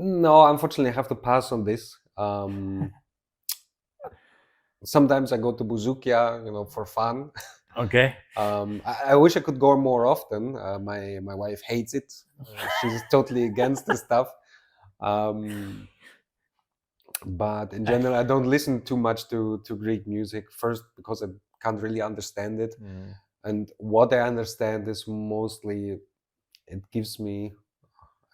No, unfortunately, I have to pass on this. Sometimes I go to Buzukia, for fun. Okay. I wish I could go more often. My wife hates it. She's totally against the stuff. But in general, I don't listen too much to Greek music. First, because I can't really understand it, Mm. and what I understand is mostly it gives me.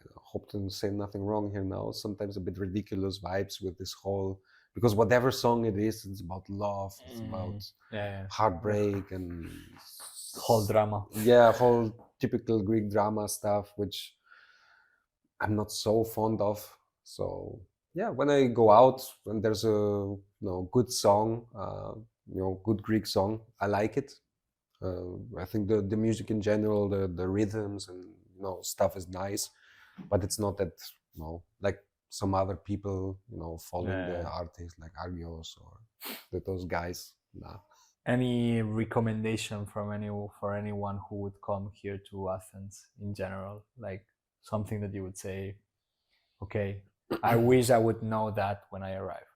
I hope to say nothing wrong here now. Sometimes a bit ridiculous vibes with this whole, because whatever song it is, it's about love, it's about Yeah. heartbreak and Whole drama. yeah, whole typical Greek drama stuff, which I'm not so fond of. So yeah, when I go out and there's a good song, good Greek song, I like it. I think the music in general, the rhythms and stuff is nice, but it's not that like some other people following the Yeah. artists like Argios or those guys. Nah. Any recommendation for anyone who would come here to Athens in general, like something that you would say, okay, I wish I would know that when I arrive.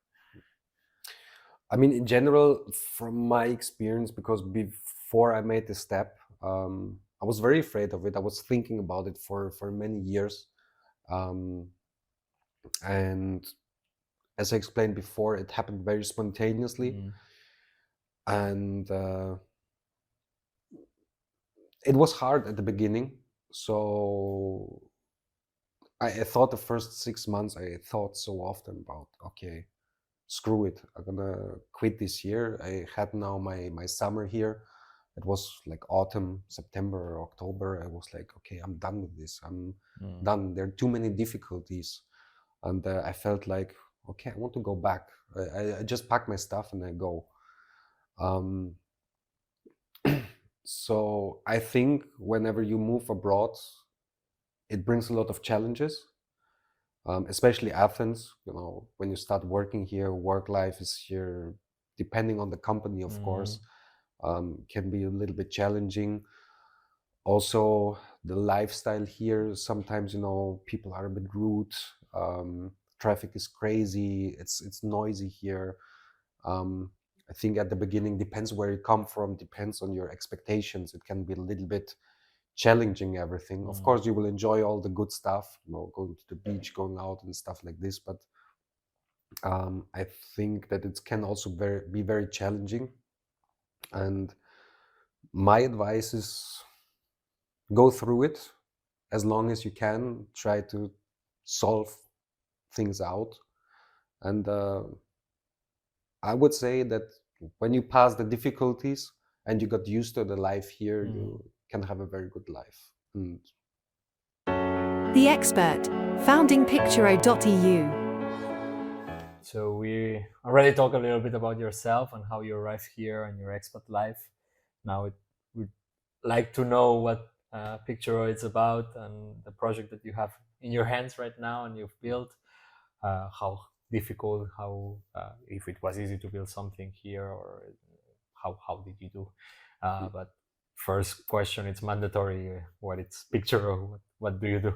I mean, in general, from my experience, because before I made the step, I was very afraid of it. I was thinking about it for many years, um, and as I explained before, it happened very spontaneously, and it was hard at the beginning. So I thought the first 6 months, I thought so often about, okay, screw it, I'm gonna quit this year. I had now my summer here. It was like autumn, September or October. I was like, okay, I'm done with this. I'm done. There are too many difficulties, and I felt like, okay, I want to go back. I just pack my stuff and I go. Um, so I think whenever you move abroad, it brings a lot of challenges. Especially Athens, when you start working here, work life is here, depending on the company, of course, can be a little bit challenging. Also, the lifestyle here, sometimes, people are a bit rude. Traffic is crazy. It's noisy here. I think at the beginning, depends where you come from, depends on your expectations. It can be a little bit challenging everything. Of course, you will enjoy all the good stuff, going to the beach, going out and stuff like this. But I think that it can also be very challenging. And my advice is go through it as long as you can. Try to solve things out. And I would say that when you pass the difficulties and you got used to the life here, you can have a very good life. And The Expert, founding Picturo.eu. So we already talked a little bit about yourself and how you arrived here and your expat life. Now we'd like to know what Picturo is about and the project that you have in your hands right now and you've built. How difficult, how if it was easy to build something here, or how did you do? But first question, it's mandatory. What it's Picturo? What do you do?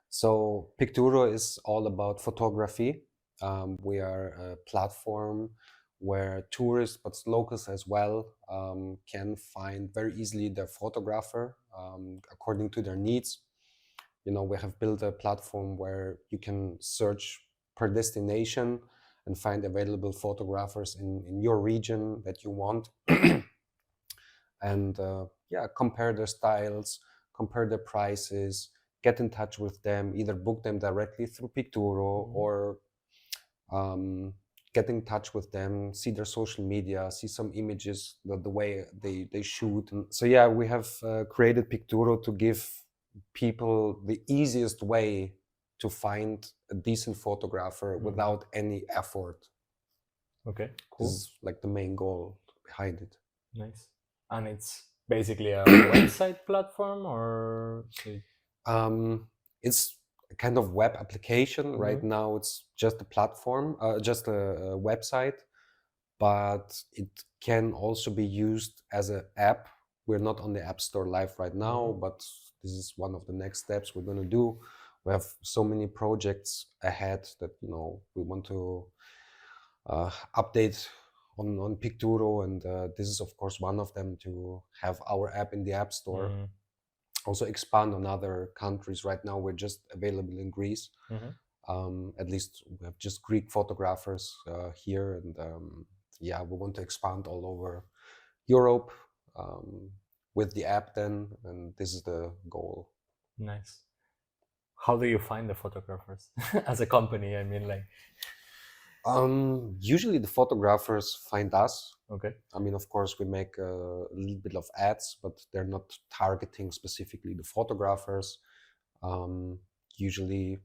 so Picturo is all about photography. We are a platform where tourists, but locals as well, can find very easily their photographer according to their needs. We have built a platform where you can search per destination and find available photographers in your region that you want. And compare their styles, compare their prices, get in touch with them, either book them directly through Picturo or get in touch with them, see their social media, see some images, the way they shoot. And so yeah, we have created Picturo to give people the easiest way to find a decent photographer without any effort. Okay, This cool, is like the main goal behind it. nice. And it's basically a website platform, or It's a kind of web application. Right now, it's just a platform, just a website, but it can also be used as an app. We're not on the App Store live right now, but this is one of the next steps we're going to do, we have so many projects ahead that we want to update on Picturo, and this is of course one of them, to have our app in the App Store. Also expand on other countries. Right now we're just available in Greece. At least we have just Greek photographers here, and yeah, we want to expand all over Europe with the app then, and this is the goal. Nice. How do you find the photographers as a company? I mean, like, usually the photographers find us. okay. I mean, of course, we make a little bit of ads, but they're not targeting specifically the photographers. Usually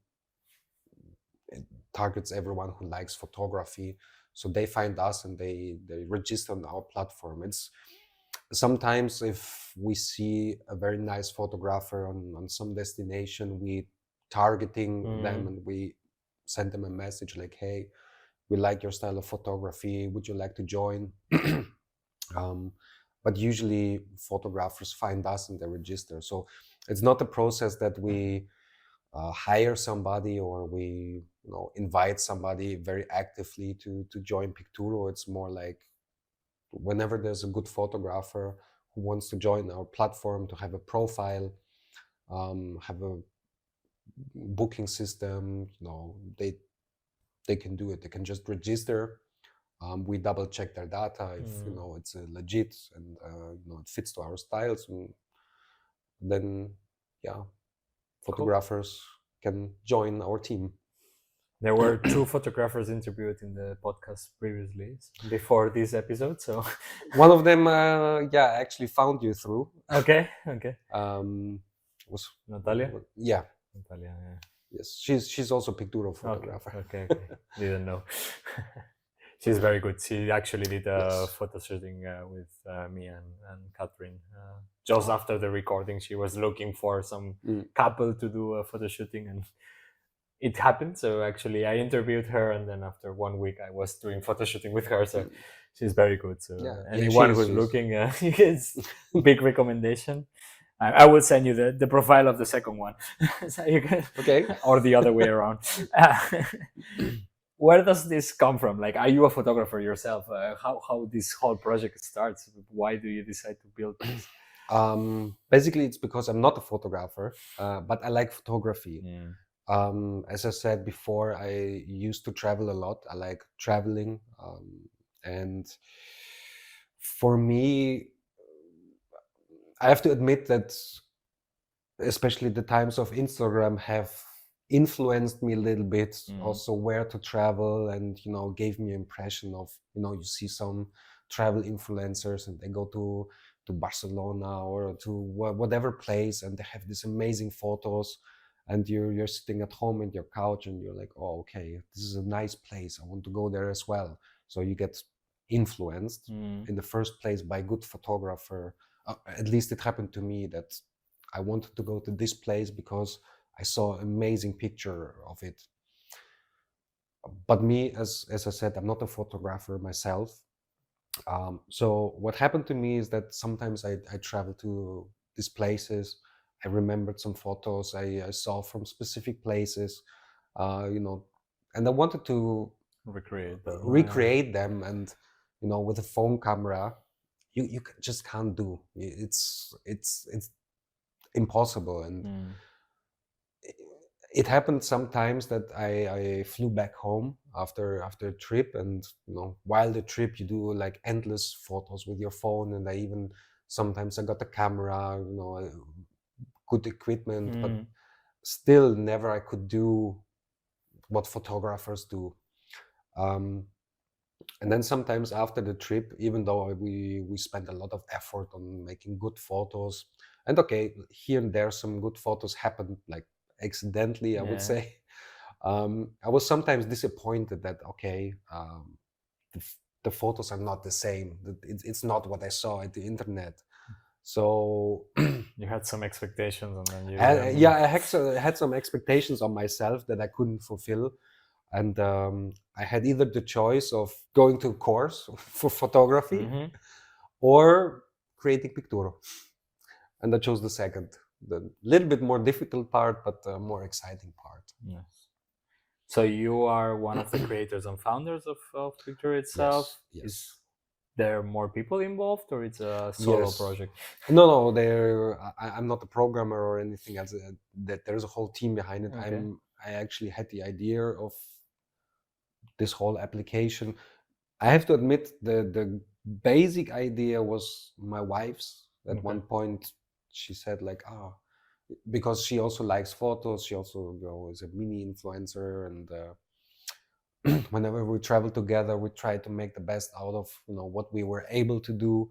it targets everyone who likes photography. So they find us and they register on our platform. It's sometimes if we see a very nice photographer on some destination, we targeting them and we send them a message like, hey, we like your style of photography, would you like to join? But usually photographers find us and they register. So it's not a process that we hire somebody or we invite somebody very actively to join Picturo. It's more like whenever there's a good photographer who wants to join our platform, to have a profile, have a booking system, they can do it. They can just register. We double check their data if it's legit and it fits to our styles, and then photographers can join our team. There were 2 photographers interviewed in the podcast previously, before this episode. So one of them, actually found you through. Okay. Was Natalia? Yeah. Natalia, yeah. Yes, she's also Picturo photographer. Okay. Didn't know. She's very good. She actually did a photo shooting with me and Catherine. Just after the recording, she was looking for some couple to do a photo shooting, and it happened. So actually I interviewed her, and then after 1 week I was doing photo shooting with her. So she's very good. So anyone who's looking, it's big recommendation. I will send you the profile of the second one. So you can, okay. Or the other way around. Where does this come from? Like, are you a photographer yourself? How this whole project starts? Why do you decide to build this? Basically, it's because I'm not a photographer, but I like photography. As I said before, I used to travel a lot. I like traveling, and for me, I have to admit that especially the times of Instagram have influenced me a little bit, also where to travel, and gave me an impression of you see some travel influencers and they go to Barcelona or to whatever place, and they have these amazing photos, and you're sitting at home in your couch and you're like, oh, okay, this is a nice place, I want to go there as well. So you get influenced in the first place by a good photographer. At least it happened to me that I wanted to go to this place because I saw an amazing picture of it. But me, as I said, I'm not a photographer myself. So what happened to me is that sometimes I travel to these places. I remembered some photos I saw from specific places, and I wanted to recreate them. And with a phone camera, you just can't do. It's impossible. And it happened sometimes that I flew back home after a trip, and while the trip you do like endless photos with your phone, and sometimes I got a camera, good equipment, but still never I could do what photographers do. And then sometimes after the trip, even though we spent a lot of effort on making good photos, and okay, here and there some good photos happened like accidentally, I would say. I was sometimes disappointed that the photos are not the same. It's not what I saw at the internet. So you had some expectations, and then I had some expectations on myself that I couldn't fulfill. And I had either the choice of going to a course for photography or creating Picturo. And I chose the second. the little bit more difficult part, but the more exciting part. Yes. So you are one of the creators and founders of Picturo itself. Yes. Is there more people involved, or it's a solo Yes. project? No, I'm not a programmer or anything else. That there's a whole team behind it. Okay. I actually had the idea of this whole application. I have to admit the basic idea was my wife's. At one point, she said like, because she also likes photos. She also is a mini influencer, and whenever we travel together, we try to make the best out of what we were able to do.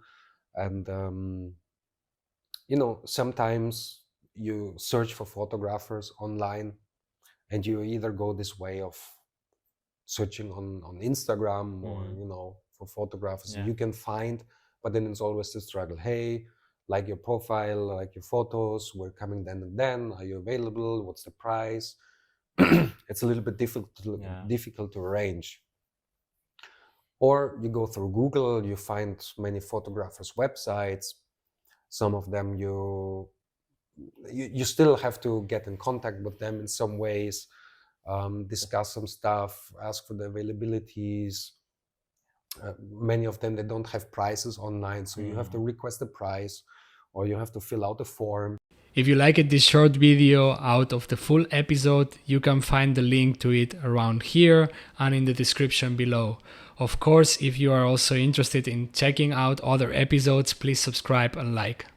And sometimes you search for photographers online, and you either go this way of searching on Instagram or for photographers you can find, but then it's always the struggle. Hey, like your profile, like your photos, we're coming then and then. Are you available? What's the price? It's a little bit difficult to arrange. Or you go through Google, you find many photographers' websites. Some of them you still have to get in contact with them in some ways, discuss some stuff, ask for the availabilities. Many of them, they don't have prices online, so you have to request the price, or you have to fill out a form. If you liked this short video out of the full episode, you can find the link to it around here and in the description below. Of course, if you are also interested in checking out other episodes, please subscribe and like.